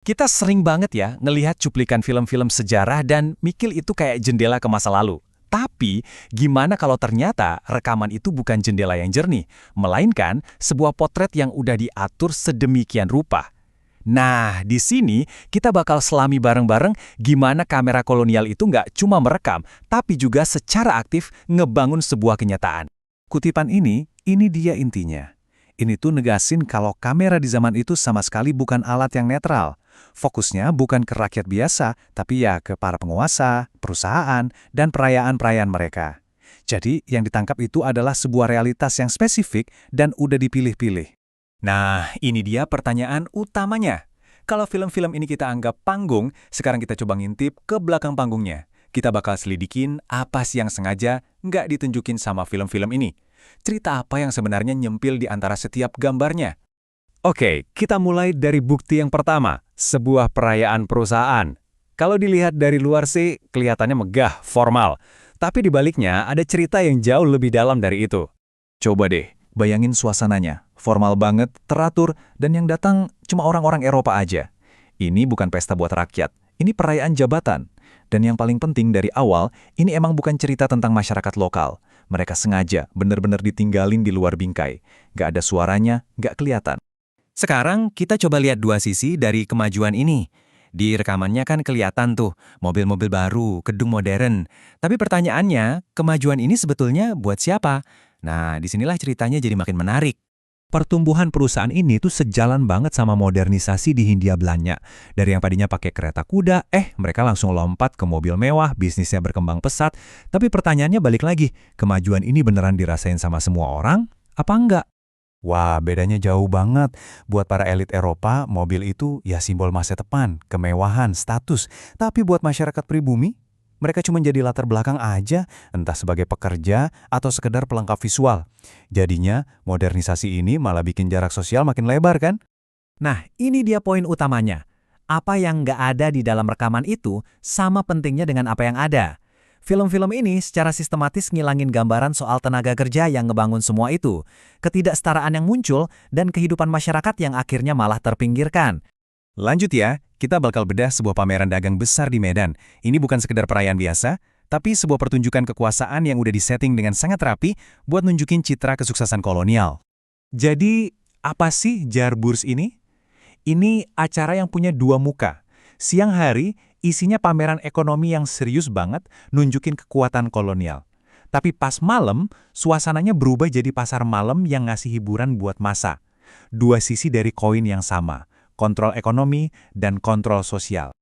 Kita sering banget ya ngelihat cuplikan film-film sejarah dan mikir itu kayak jendela ke masa lalu. Tapi, gimana kalau ternyata rekaman itu bukan jendela yang jernih, melainkan sebuah potret yang udah diatur sedemikian rupa? Nah, di sini kita bakal selami bareng-bareng gimana kamera kolonial itu nggak cuma merekam, tapi juga secara aktif ngebangun sebuah kenyataan. Kutipan ini dia intinya. Ini tuh negasin kalau kamera di zaman itu sama sekali bukan alat yang netral. Fokusnya bukan ke rakyat biasa, tapi ya ke para penguasa, perusahaan, dan perayaan-perayaan mereka. Jadi, yang ditangkap itu adalah sebuah realitas yang spesifik dan udah dipilih-pilih. Nah, ini dia pertanyaan utamanya. Kalau film-film ini kita anggap panggung, sekarang kita coba ngintip ke belakang panggungnya. Kita bakal selidikin apa sih yang sengaja nggak ditunjukin sama film-film ini. Cerita apa yang sebenarnya nyempil di antara setiap gambarnya. Oke, kita mulai dari bukti yang pertama, sebuah perayaan perusahaan. Kalau dilihat dari luar sih, kelihatannya megah, formal. Tapi di baliknya ada cerita yang jauh lebih dalam dari itu. Coba deh, bayangin suasananya. Formal banget, teratur, dan yang datang cuma orang-orang Eropa aja. Ini bukan pesta buat rakyat, ini perayaan jabatan. Dan yang paling penting dari awal, ini emang bukan cerita tentang masyarakat lokal. Mereka sengaja benar-benar ditinggalin di luar bingkai. Gak ada suaranya, gak kelihatan. Sekarang kita coba lihat dua sisi dari kemajuan ini. Di rekamannya kan kelihatan tuh, mobil-mobil baru, gedung modern. Tapi pertanyaannya, kemajuan ini sebetulnya buat siapa? Nah, disinilah ceritanya jadi makin menarik. Pertumbuhan perusahaan ini tuh sejalan banget sama modernisasi di Hindia Belanda. Dari yang tadinya pakai kereta kuda, mereka langsung lompat ke mobil mewah, bisnisnya berkembang pesat. Tapi pertanyaannya balik lagi, kemajuan ini beneran dirasain sama semua orang? Apa enggak? Wah, bedanya jauh banget. Buat para elit Eropa, mobil itu ya simbol masa depan, kemewahan, status. Tapi buat masyarakat pribumi, mereka cuma jadi latar belakang aja, entah sebagai pekerja atau sekedar pelengkap visual. Jadinya, modernisasi ini malah bikin jarak sosial makin lebar kan? Nah, ini dia poin utamanya. Apa yang nggak ada di dalam rekaman itu sama pentingnya dengan apa yang ada. Film-film ini secara sistematis ngilangin gambaran soal tenaga kerja yang ngebangun semua itu, ketidaksetaraan yang muncul, dan kehidupan masyarakat yang akhirnya malah terpinggirkan. Lanjut ya, kita bakal bedah sebuah pameran dagang besar di Medan. Ini bukan sekedar perayaan biasa, tapi sebuah pertunjukan kekuasaan yang udah disetting dengan sangat rapi buat nunjukin citra kesuksesan kolonial. Jadi, apa sih Jaarbeurs ini? Ini acara yang punya dua muka. Siang hari, isinya pameran ekonomi yang serius banget, nunjukin kekuatan kolonial. Tapi pas malam, suasananya berubah jadi pasar malam yang ngasih hiburan buat massa. Dua sisi dari koin yang sama, kontrol ekonomi dan kontrol sosial.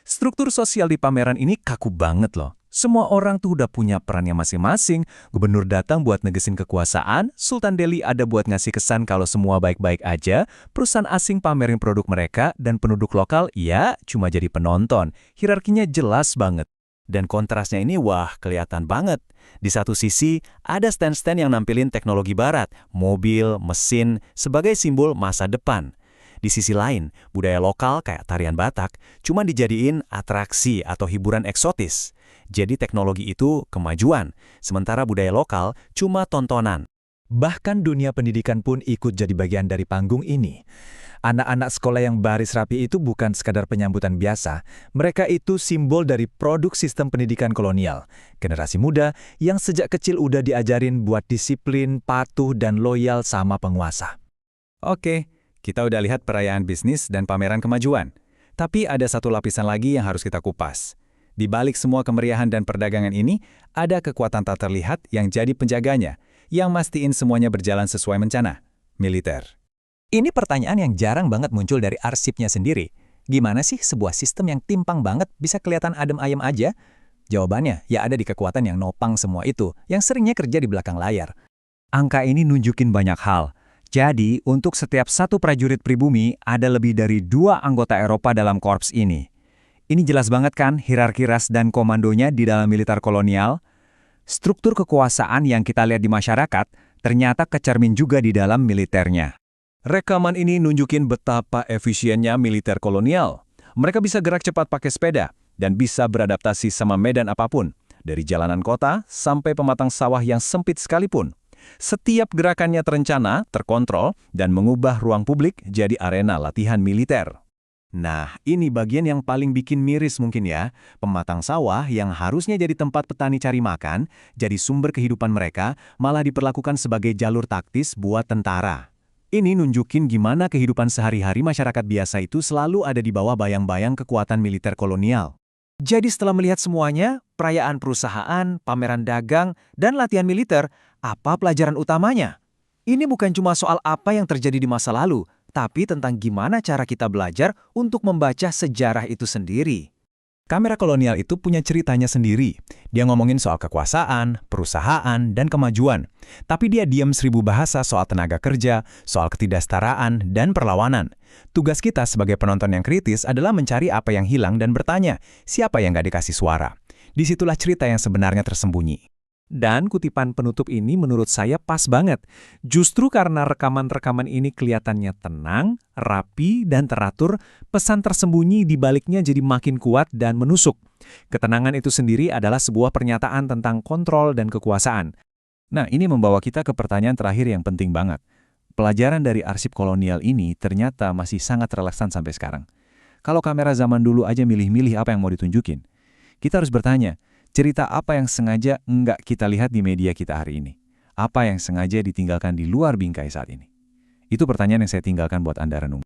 Struktur sosial di pameran ini kaku banget loh. Semua orang tuh udah punya perannya masing-masing. Gubernur datang buat negesin kekuasaan, Sultan Delhi ada buat ngasih kesan kalau semua baik-baik aja, perusahaan asing pamerin produk mereka, dan penduduk lokal ya cuma jadi penonton. Hierarkinya jelas banget. Dan kontrasnya ini wah kelihatan banget. Di satu sisi, ada stand-stand yang nampilin teknologi barat, mobil, mesin, sebagai simbol masa depan. Di sisi lain, budaya lokal kayak tarian Batak cuma dijadiin atraksi atau hiburan eksotis. Jadi teknologi itu kemajuan, sementara budaya lokal cuma tontonan. Bahkan dunia pendidikan pun ikut jadi bagian dari panggung ini. Anak-anak sekolah yang baris rapi itu bukan sekadar penyambutan biasa, mereka itu simbol dari produk sistem pendidikan kolonial. Generasi muda yang sejak kecil udah diajarin buat disiplin, patuh, dan loyal sama penguasa. Oke, kita udah lihat perayaan bisnis dan pameran kemajuan. Tapi ada satu lapisan lagi yang harus kita kupas. Di balik semua kemeriahan dan perdagangan ini, ada kekuatan tak terlihat yang jadi penjaganya, yang mastiin semuanya berjalan sesuai rencana, militer. Ini pertanyaan yang jarang banget muncul dari arsipnya sendiri. Gimana sih sebuah sistem yang timpang banget bisa kelihatan adem ayem aja? Jawabannya ya ada di kekuatan yang nopang semua itu, yang seringnya kerja di belakang layar. Angka ini nunjukin banyak hal. Jadi, untuk setiap satu prajurit pribumi, ada lebih dari 2 anggota Eropa dalam korps ini. Ini jelas banget kan hierarki ras dan komandonya di dalam militer kolonial? Struktur kekuasaan yang kita lihat di masyarakat ternyata kecermin juga di dalam militernya. Rekaman ini nunjukin betapa efisiennya militer kolonial. Mereka bisa gerak cepat pakai sepeda dan bisa beradaptasi sama medan apapun, dari jalanan kota sampai pematang sawah yang sempit sekalipun. Setiap gerakannya terencana, terkontrol, dan mengubah ruang publik jadi arena latihan militer. Nah, ini bagian yang paling bikin miris mungkin ya. Pematang sawah yang harusnya jadi tempat petani cari makan, jadi sumber kehidupan mereka, malah diperlakukan sebagai jalur taktis buat tentara. Ini nunjukin gimana kehidupan sehari-hari masyarakat biasa itu selalu ada di bawah bayang-bayang kekuatan militer kolonial. Jadi setelah melihat semuanya, perayaan perusahaan, pameran dagang, dan latihan militer, apa pelajaran utamanya? Ini bukan cuma soal apa yang terjadi di masa lalu, tapi tentang gimana cara kita belajar untuk membaca sejarah itu sendiri. Kamera kolonial itu punya ceritanya sendiri. Dia ngomongin soal kekuasaan, perusahaan, dan kemajuan. Tapi dia diam 1000 bahasa soal tenaga kerja, soal ketidaksetaraan, dan perlawanan. Tugas kita sebagai penonton yang kritis adalah mencari apa yang hilang dan bertanya, siapa yang nggak dikasih suara? Disitulah cerita yang sebenarnya tersembunyi. Dan kutipan penutup ini menurut saya pas banget. Justru karena rekaman-rekaman ini kelihatannya tenang, rapi, dan teratur, pesan tersembunyi di baliknya jadi makin kuat dan menusuk. Ketenangan itu sendiri adalah sebuah pernyataan tentang kontrol dan kekuasaan. Nah, ini membawa kita ke pertanyaan terakhir yang penting banget. Pelajaran dari arsip kolonial ini ternyata masih sangat relevan sampai sekarang. Kalau kamera zaman dulu aja milih-milih apa yang mau ditunjukin, kita harus bertanya, cerita apa yang sengaja nggak kita lihat di media kita hari ini? Apa yang sengaja ditinggalkan di luar bingkai saat ini? Itu pertanyaan yang saya tinggalkan buat Anda renung.